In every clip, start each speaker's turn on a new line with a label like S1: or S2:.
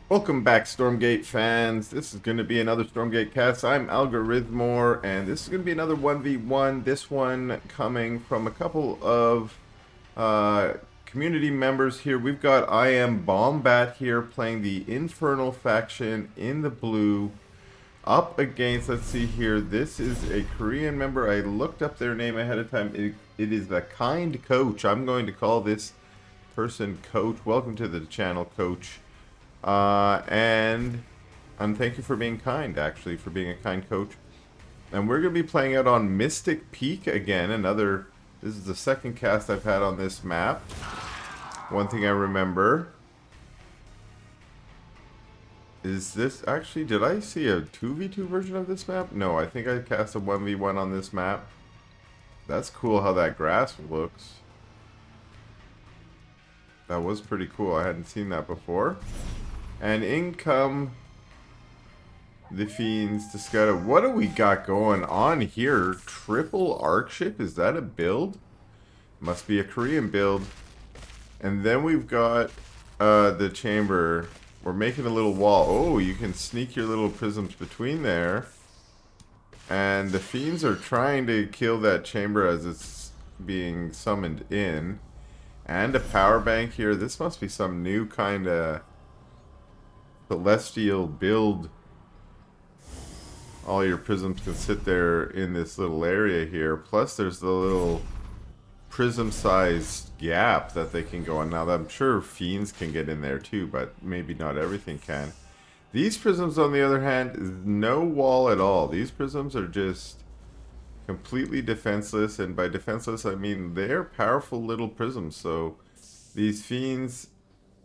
S1: Welcome back, Stormgate fans. This is going to be another Stormgate cast. I'm Algorithmore, and this is going to be another 1v1. This one coming from a couple of community members here. We've got IMBombat here playing the Infernal faction in the blue. Up against, let's see here, this is a Korean member. I looked up their name ahead of time. It is the KindCoach. I'm going to call this person Coach. Welcome to the channel, Coach. And thank you for being kind, actually, for being a kind coach. And we're going to be playing out on Mystic Peak again. This is the second cast I've had on this map. One thing I remember is this, actually, did I see a 2v2 version of this map? No, I think I cast a 1v1 on this map. That's cool how that grass looks. That was pretty cool. I hadn't seen that before. And in come the Fiends to scout out. What do we got going on here? Triple arc ship? Is that a build? Must be a Korean build. And then we've got the chamber. We're making a little wall. Oh, you can sneak your little prisms between there. And the Fiends are trying to kill that chamber as it's being summoned in. And a power bank here. This must be some new kind of celestial build. All your prisms can sit there in this little area here. Plus there's the little prism sized gap that they can go on. Now I'm sure Fiends can get in there too, but maybe not everything can. These prisms on the other hand is no wall at all. These prisms are just completely defenseless, and by defenseless I mean they're powerful little prisms. So these Fiends,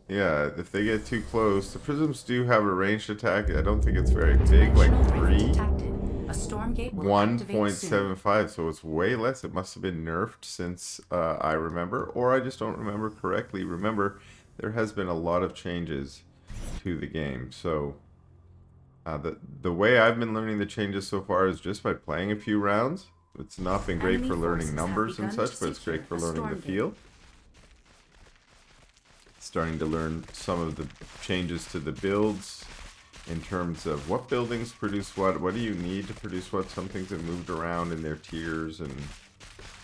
S1: yeah, if they get too close, the prisms do have a ranged attack. I don't think it's very big, like 1.75, so it's way less. It must have been nerfed since I remember, or I just don't remember correctly. Remember, there has been a lot of changes to the game, so the way I've been learning the changes so far is just by playing a few rounds. It's not been great for learning numbers and such, but it's great for learning the field. Starting to learn some of the changes to the builds in terms of what buildings produce what do you need to produce what. Some things have moved around in their tiers and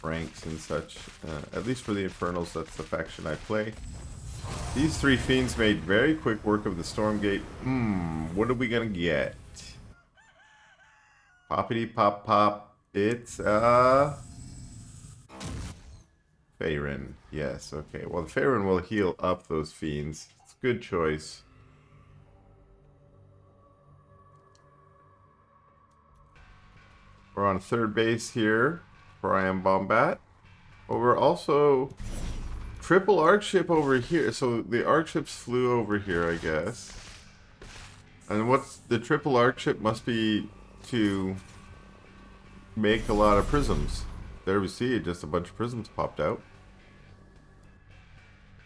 S1: ranks and such. At least for the Infernals, that's the faction I play. These three Fiends made very quick work of the Stormgate. What are we gonna get? Poppity pop pop. It's Faerun. Yes, okay. Well, the Faerun will heal up those Fiends. It's a good choice. We're on third base here for IMBombat. But we're also triple arc ship over here. So the arc ships flew over here, I guess. And what's the triple arc ship must be to make a lot of prisms. There we see it, just a bunch of prisms popped out.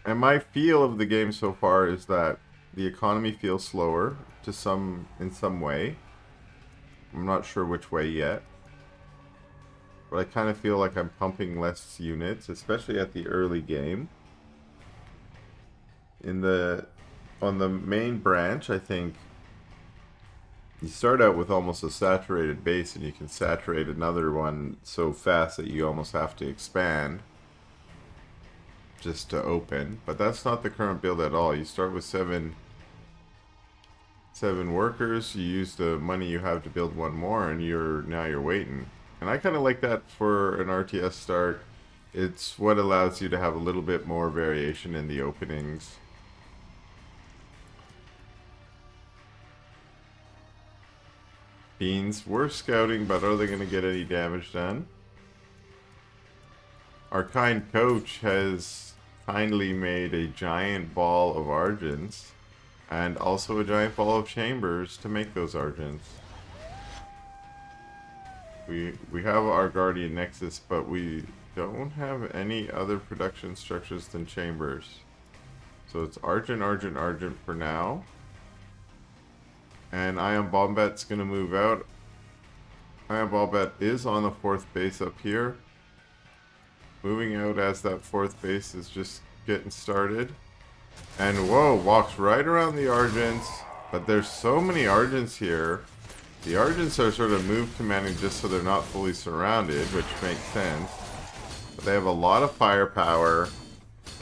S1: And my feel of the game so far is that the economy feels slower in some way. I'm not sure which way yet. But I kind of feel like I'm pumping less units, especially at the early game. On the main branch, I think you start out with almost a saturated base, and you can saturate another one so fast that you almost have to expand just to open. But that's not the current build at all. You start with seven workers, you use the money you have to build one more, and now you're waiting. And I kind of like that for an RTS start. It's what allows you to have a little bit more variation in the openings. Fiends were scouting, but are they going to get any damage done? Our kind coach has kindly made a giant ball of Argents and also a giant ball of chambers to make those Argents. We have our Guardian Nexus, but we don't have any other production structures than chambers. So it's Argent, Argent, Argent for now. And IMBombat's going to move out. IMBombat is on the fourth base up here. Moving out as that fourth base is just getting started. And whoa, walks right around the Argents. But there's so many Argents here. The Argents are sort of move commanding just so they're not fully surrounded, which makes sense. But they have a lot of firepower.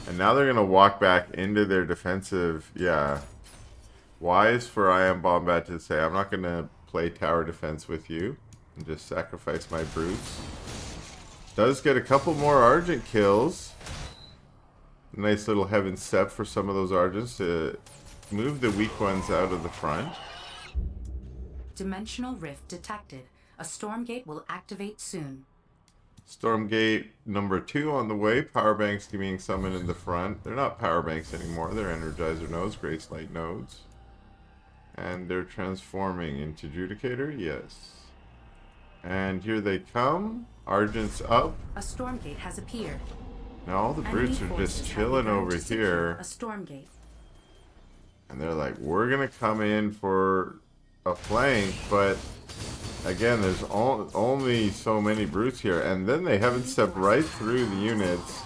S1: And now they're going to walk back into their defensive. Yeah. Wise for IMBombat to say, I'm not going to play tower defense with you. And just sacrifice my brutes. Does get a couple more Argent kills. Nice little heaven step for some of those Argents to move the weak ones out of the front.
S2: Dimensional rift detected. A Stormgate will activate soon.
S1: Stormgate number 2 on the way. Power banks being summoned in the front. They're not power banks anymore. They're Energizer nodes, Grace Light nodes. And they're transforming into Judicator. Yes. And here they come. Argent's up.
S2: A Stormgate has appeared.
S1: Now all the brutes are just chilling over here.
S2: A Stormgate.
S1: And they're like, we're going to come in for a flank, but again, there's only so many brutes here. And then they haven't stepped right through the units,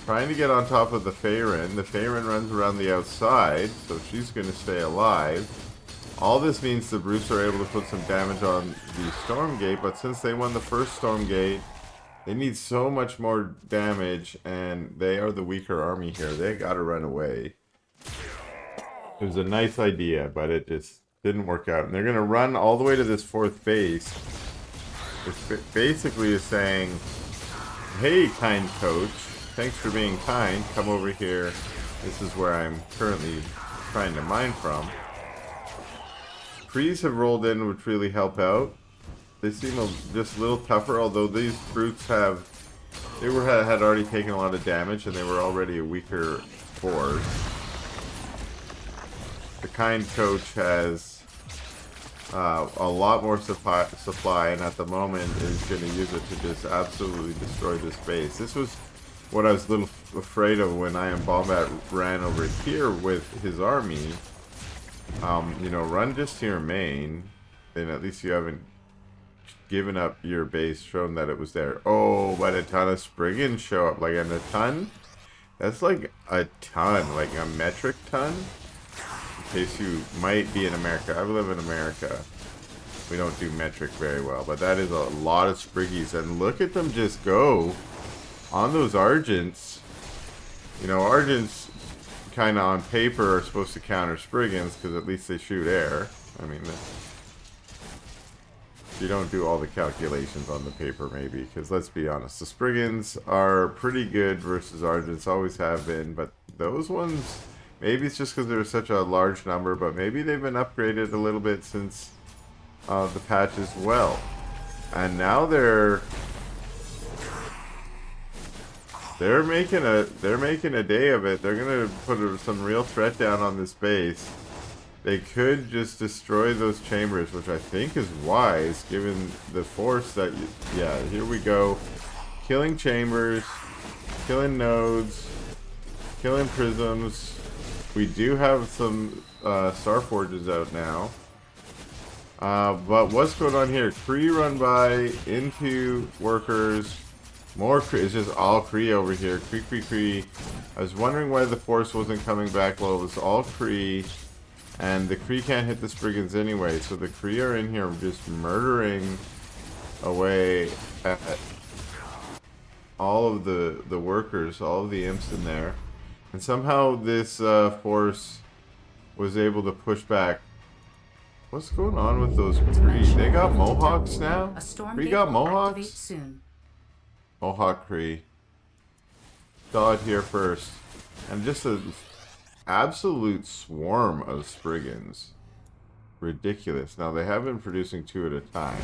S1: trying to get on top of the Faerun. The Faerun runs around the outside, so she's going to stay alive. All this means the brutes are able to put some damage on the Stormgate, but since they won the first Stormgate, they need so much more damage, and they are the weaker army here. They gotta run away. It was a nice idea, but it just didn't work out. And they're gonna run all the way to this 4th base, which basically is saying, hey, KindCoach, thanks for being kind. Come over here. This is where I'm currently trying to mine from. Trees have rolled in, which really help out. They seem just a little tougher, although these brutes had already taken a lot of damage, and they were already a weaker force. The KindCoach has a lot more supply, and at the moment is going to use it to just absolutely destroy this base. This was what I was a little afraid of when IMBombat ran over here with his army. You know, run just to your main, then at least you haven't given up your base, shown that it was there. Oh, but a ton of Spriggans show up. Like, and a ton? That's like a ton, like a metric ton. In case you might be in America. I live in America. We don't do metric very well, but that is a lot of Spriggies. And look at them just go on those Argents. You know, Argents kind of on paper are supposed to counter Spriggans because at least they shoot air. I mean, you don't do all the calculations on the paper, maybe, because let's be honest, the Spriggans are pretty good versus Argents, always have been, but those ones, maybe it's just because they're such a large number, but maybe they've been upgraded a little bit since the patch as well. And now they're making a day of it. They're gonna put some real threat down on this base. They could just destroy those chambers, which I think is wise, given the force that... yeah, here we go. Killing chambers, killing nodes, killing prisms. We do have some Star Forges out now. But what's going on here? Kree run by into workers. More Kree. It's just all Kree over here. Kree, Kree, Kree. I was wondering why the force wasn't coming back. Well, it was all Kree. And the Kree can't hit the Spriggans anyway, so the Kree are in here just murdering away at all of the workers, all of the imps in there. And somehow this force was able to push back. What's going on with those Kree? They got Mohawks now? Kree got Mohawks? Mohawk Kree. Saw it here first. And just a... absolute swarm of Spriggans. Ridiculous. Now they have been producing 2 at a time.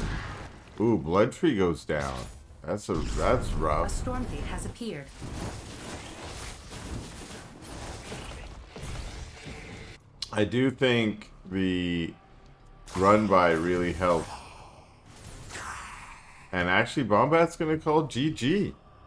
S1: Ooh, Blood Tree goes down. That's rough.
S2: A Stormgate has appeared.
S1: I do think the run by really helped. And actually Bombat's gonna call GG.